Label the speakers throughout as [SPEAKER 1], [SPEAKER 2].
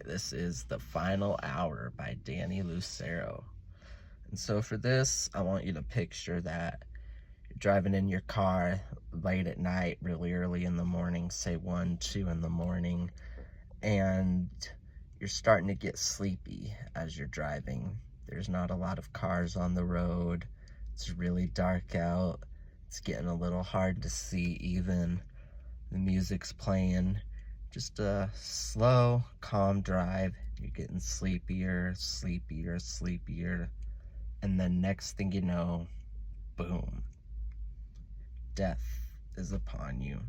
[SPEAKER 1] this is The Final Hour by Danny Lucero. And so for this, I want you to picture that you're driving in your car late at night, really early in the morning, say 1, 2 in the morning, and you're starting to get sleepy as you're driving. There's not a lot of cars on the road. It's really dark out. It's getting a little hard to see even. The music's playing. Just a slow, calm drive. You're getting sleepier, sleepier, sleepier. And then next thing you know, boom, death is upon you.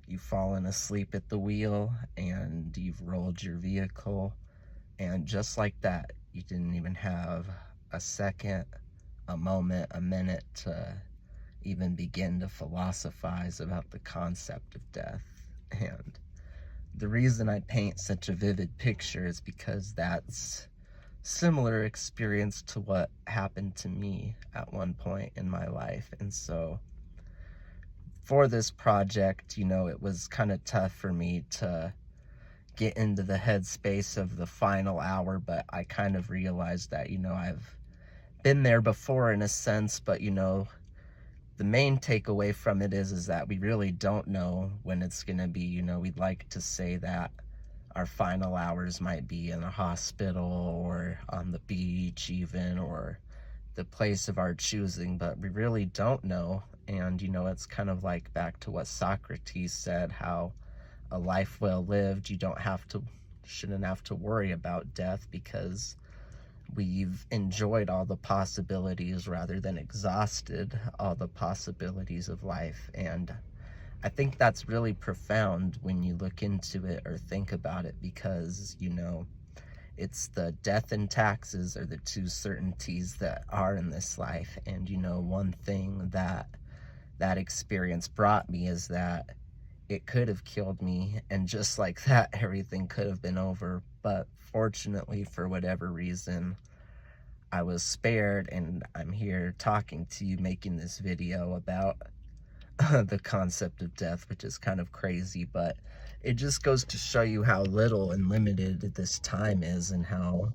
[SPEAKER 1] You've fallen asleep at the wheel and you've rolled your vehicle. And just like that, you didn't even have a second, a moment, a minute to even begin to philosophize about the concept of death. And the reason I paint such a vivid picture is because that's similar experience to what happened to me at one point in my life. And so for this project, it was kind of tough for me to get into the headspace of the final hour, but I kind of realized that, I've been there before in a sense, but the main takeaway from it is that we really don't know when it's going to be. We'd like to say that our final hours might be in a hospital or on the beach even, or the place of our choosing, but we really don't know. And it's kind of like back to what Socrates said, how a life well lived, shouldn't have to worry about death because we've enjoyed all the possibilities rather than exhausted all the possibilities of life. And I think that's really profound when you look into it or think about it, because it's the death and taxes are the two certainties that are in this life. And one thing that experience brought me is that it could have killed me, and just like that, everything could have been over. But fortunately, for whatever reason, I was spared, and I'm here talking to you, making this video about the concept of death, which is kind of crazy, but it just goes to show you how little and limited this time is, and how,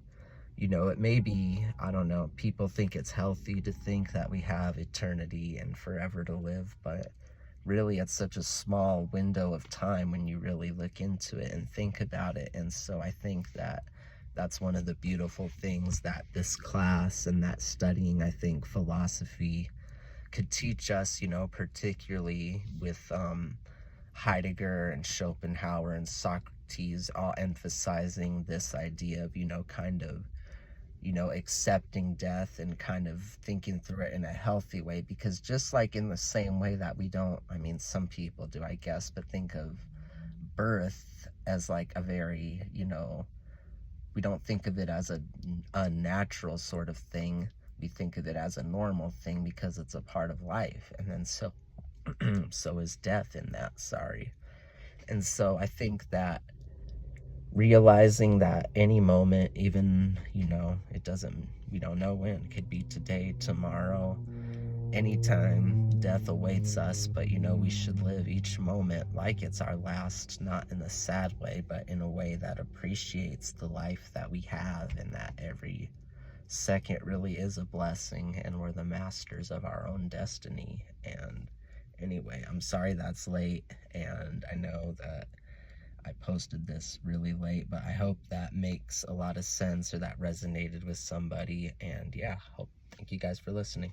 [SPEAKER 1] it may be, I don't know, people think it's healthy to think that we have eternity and forever to live, but really it's such a small window of time when you really look into it and think about it. And so I think that that's one of the beautiful things that this class and that studying, I think, philosophy could teach us, particularly with Heidegger and Schopenhauer and Socrates all emphasizing this idea of, kind of, accepting death and kind of thinking through it in a healthy way. Because just like in the same way that we don't, some people do, I guess, but think of birth as like a very, we don't think of it as a unnatural sort of thing. We think of it as a normal thing because it's a part of life. And then so is death in that, sorry. And so I think that realizing that any moment, even, we don't know when, it could be today, tomorrow, anytime death awaits us, but we should live each moment like it's our last, not in a sad way, but in a way that appreciates the life that we have, and that every second really is a blessing, and we're the masters of our own destiny. And anyway, I'm sorry that's late, and I know that I posted this really late, but I hope that makes a lot of sense or that resonated with somebody. And yeah, thank you guys for listening.